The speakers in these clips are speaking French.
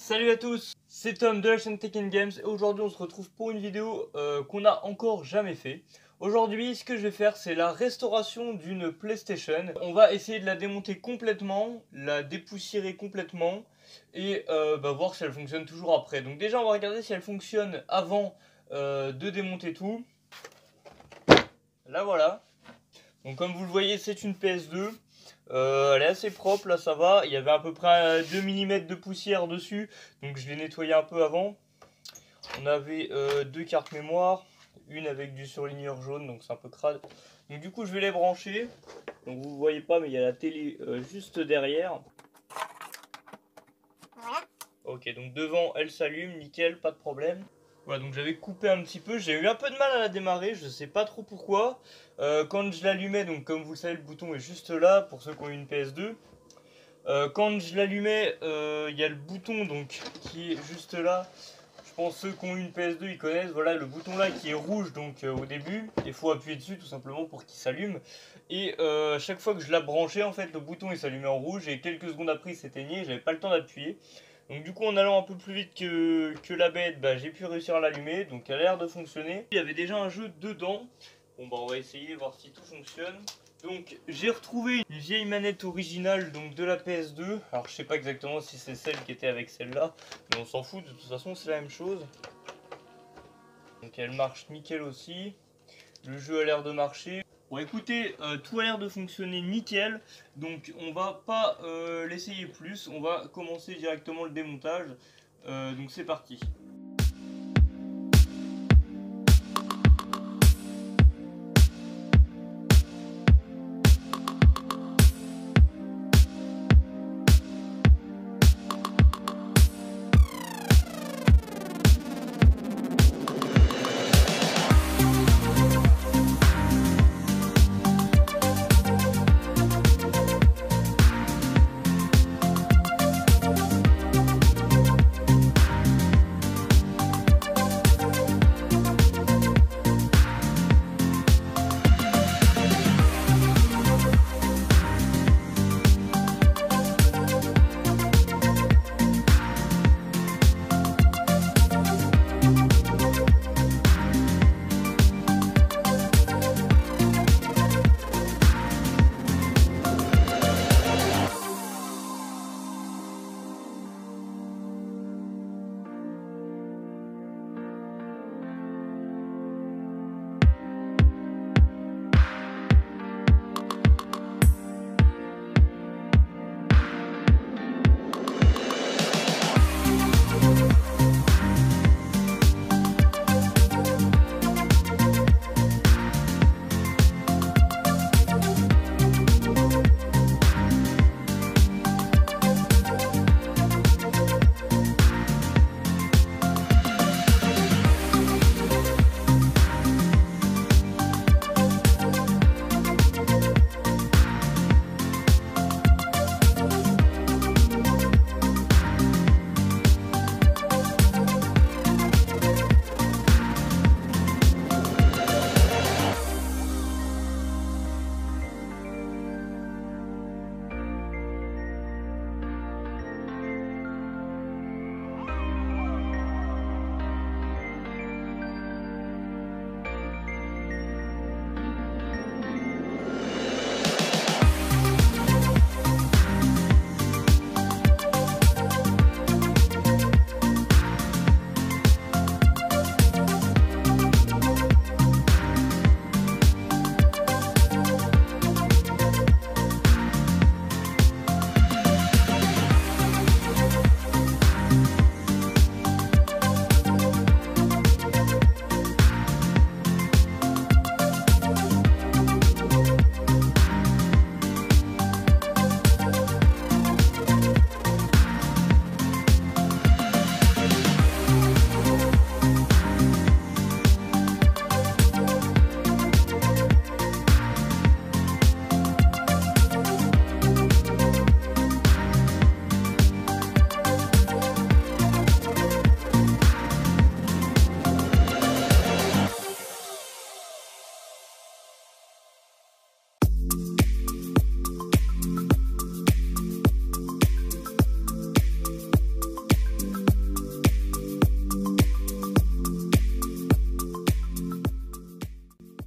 Salut à tous, c'est Tom de la chaîne Tech & Games et aujourd'hui on se retrouve pour une vidéo qu'on n'a encore jamais fait. Aujourd'hui ce que je vais faire c'est la restauration d'une PlayStation. On va essayer de la démonter complètement, la dépoussiérer complètement et voir si elle fonctionne toujours après. Donc déjà on va regarder si elle fonctionne avant de démonter tout. Là voilà. Donc comme vous le voyez c'est une PS2. Elle est assez propre, là ça va. Il y avait à peu près 2 mm de poussière dessus, donc je l'ai nettoyé un peu avant. On avait deux cartes mémoire, une avec du surligneur jaune, donc c'est un peu crade. Donc du coup je vais les brancher. Donc vous voyez pas, mais il y a la télé juste derrière. Voilà. Ok, donc devant elle s'allume, nickel, pas de problème. Voilà, donc j'avais coupé un petit peu, j'ai eu un peu de mal à la démarrer, je sais pas trop pourquoi. Quand je l'allumais, donc comme vous le savez, le bouton est juste là pour ceux qui ont une PS2. Quand je l'allumais, il y a le bouton donc qui est juste là. Je pense ceux qui ont une PS2 ils connaissent. Voilà le bouton là qui est rouge donc au début. Il faut appuyer dessus tout simplement pour qu'il s'allume. Et chaque fois que je la branchais en fait le bouton il s'allumait en rouge et quelques secondes après il s'éteignait. J'avais pas le temps d'appuyer. Donc du coup en allant un peu plus vite que la bête, j'ai pu réussir à l'allumer. Donc elle a l'air de fonctionner. Il y avait déjà un jeu dedans. Bon on va essayer voir si tout fonctionne. Donc j'ai retrouvé une vieille manette originale donc de la PS2. Alors je sais pas exactement si c'est celle qui était avec celle-là, mais on s'en fout, de toute façon c'est la même chose. Donc elle marche nickel aussi. Le jeu a l'air de marcher. Bon écoutez, tout a l'air de fonctionner nickel. Donc on va pas l'essayer plus, on va commencer directement le démontage. Donc c'est parti.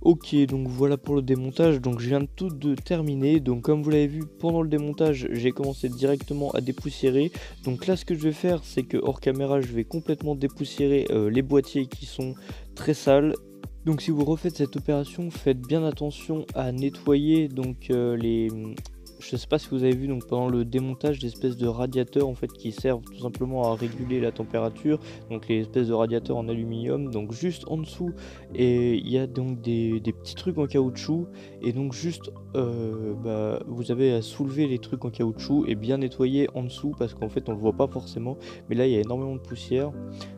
Ok, donc voilà pour le démontage, donc je viens de tout de terminer, donc comme vous l'avez vu pendant le démontage j'ai commencé directement à dépoussiérer. Donc là ce que je vais faire c'est que hors caméra je vais complètement dépoussiérer les boîtiers qui sont très sales. Donc si vous refaites cette opération faites bien attention à nettoyer donc je sais pas si vous avez vu donc pendant le démontage d'espèces de radiateurs en fait qui servent tout simplement à réguler la température, donc les espèces de radiateurs en aluminium. Donc juste en dessous et il y a donc des petits trucs en caoutchouc et donc juste vous avez à soulever les trucs en caoutchouc et bien nettoyer en dessous parce qu'en fait on le voit pas forcément mais là il y a énormément de poussière.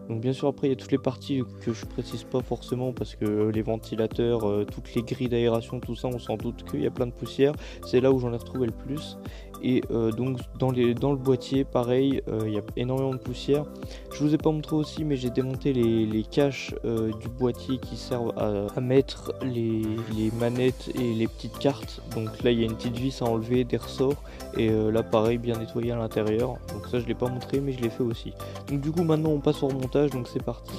Donc bien sûr après il y a toutes les parties que je précise pas forcément parce que les ventilateurs, toutes les grilles d'aération, tout ça on s'en doute qu'il y a plein de poussière, c'est là où j'en ai retrouvé le plus. Et donc dans le boîtier pareil il y a énormément de poussière. Je vous ai pas montré aussi mais j'ai démonté les caches du boîtier qui servent à mettre les manettes et les petites cartes. Donc là il y a une petite vis à enlever, des ressorts et là pareil bien nettoyé à l'intérieur. Donc ça je l'ai pas montré mais je l'ai fait aussi. Donc du coup maintenant on passe au remontage, donc c'est parti.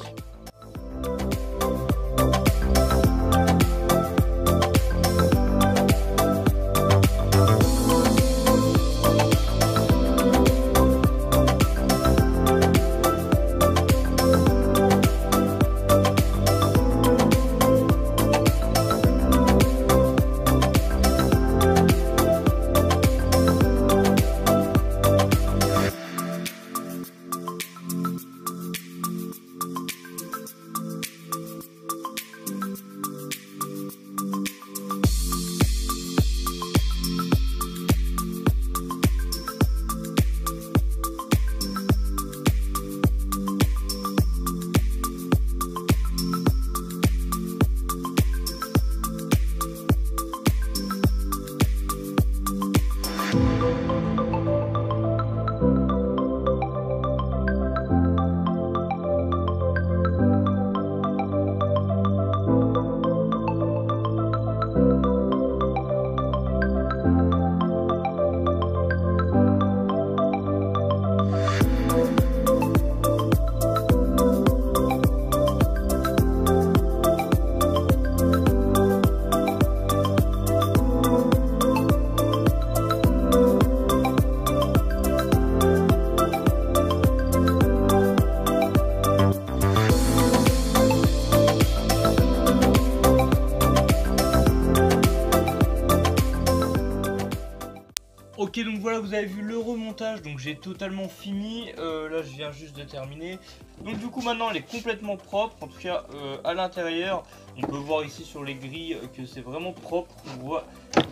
Ok, donc voilà, vous avez vu le remontage, donc j'ai totalement fini, là je viens juste de terminer. Donc du coup maintenant elle est complètement propre, en tout cas à l'intérieur, on peut voir ici sur les grilles que c'est vraiment propre, on voit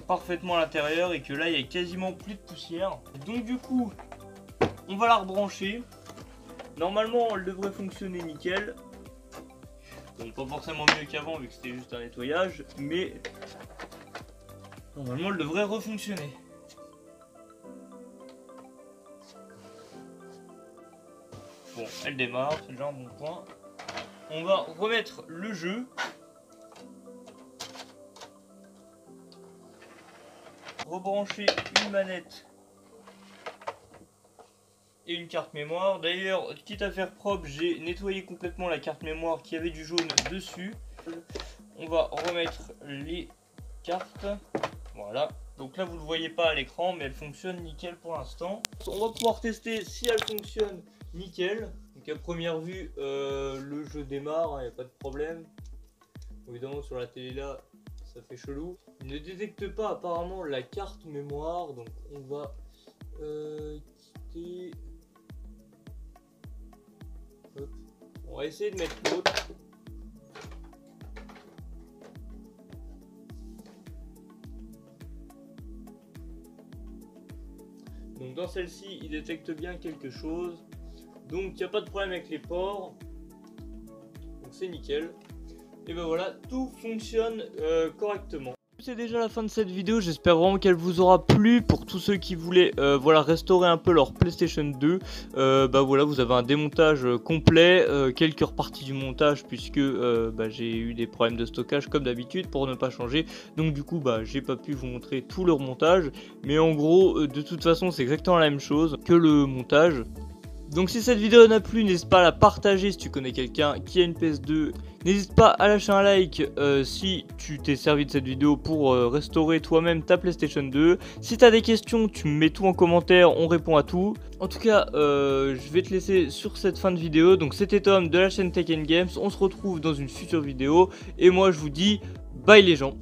parfaitement à l'intérieur et que là il y a quasiment plus de poussière. Donc du coup, on va la rebrancher, normalement elle devrait fonctionner nickel. Bon, pas forcément mieux qu'avant vu que c'était juste un nettoyage, mais normalement elle devrait refonctionner. Bon, elle démarre, c'est déjà un bon point. On va remettre le jeu. Rebrancher une manette et une carte mémoire. D'ailleurs, quitte à faire propre, j'ai nettoyé complètement la carte mémoire qui avait du jaune dessus. On va remettre les cartes. Voilà. Donc là, vous ne le voyez pas à l'écran, mais elle fonctionne nickel pour l'instant. On va pouvoir tester si elle fonctionne nickel. Donc à première vue le jeu démarre, il n'y a pas de problème. Évidemment sur la télé là ça fait chelou. Il ne détecte pas apparemment la carte mémoire, donc on va quitter. Hop. On va essayer de mettre l'autre. Donc dans celle-ci il détecte bien quelque chose. Donc il n'y a pas de problème avec les ports. Donc c'est nickel. Et ben voilà, tout fonctionne correctement. C'est déjà la fin de cette vidéo, j'espère vraiment qu'elle vous aura plu. Pour tous ceux qui voulaient voilà, restaurer un peu leur PlayStation 2, bah voilà, vous avez un démontage complet, quelques reparties du montage puisque j'ai eu des problèmes de stockage comme d'habitude pour ne pas changer. Donc du coup j'ai pas pu vous montrer tout le remontage, mais en gros de toute façon c'est exactement la même chose que le montage. Donc si cette vidéo n'a plu, n'hésite pas à la partager si tu connais quelqu'un qui a une PS2. N'hésite pas à lâcher un like si tu t'es servi de cette vidéo pour restaurer toi-même ta PlayStation 2. Si tu as des questions, tu me mets tout en commentaire, on répond à tout. En tout cas, je vais te laisser sur cette fin de vidéo. Donc c'était Tom de la chaîne Tech & Games. On se retrouve dans une future vidéo. Et moi je vous dis bye les gens.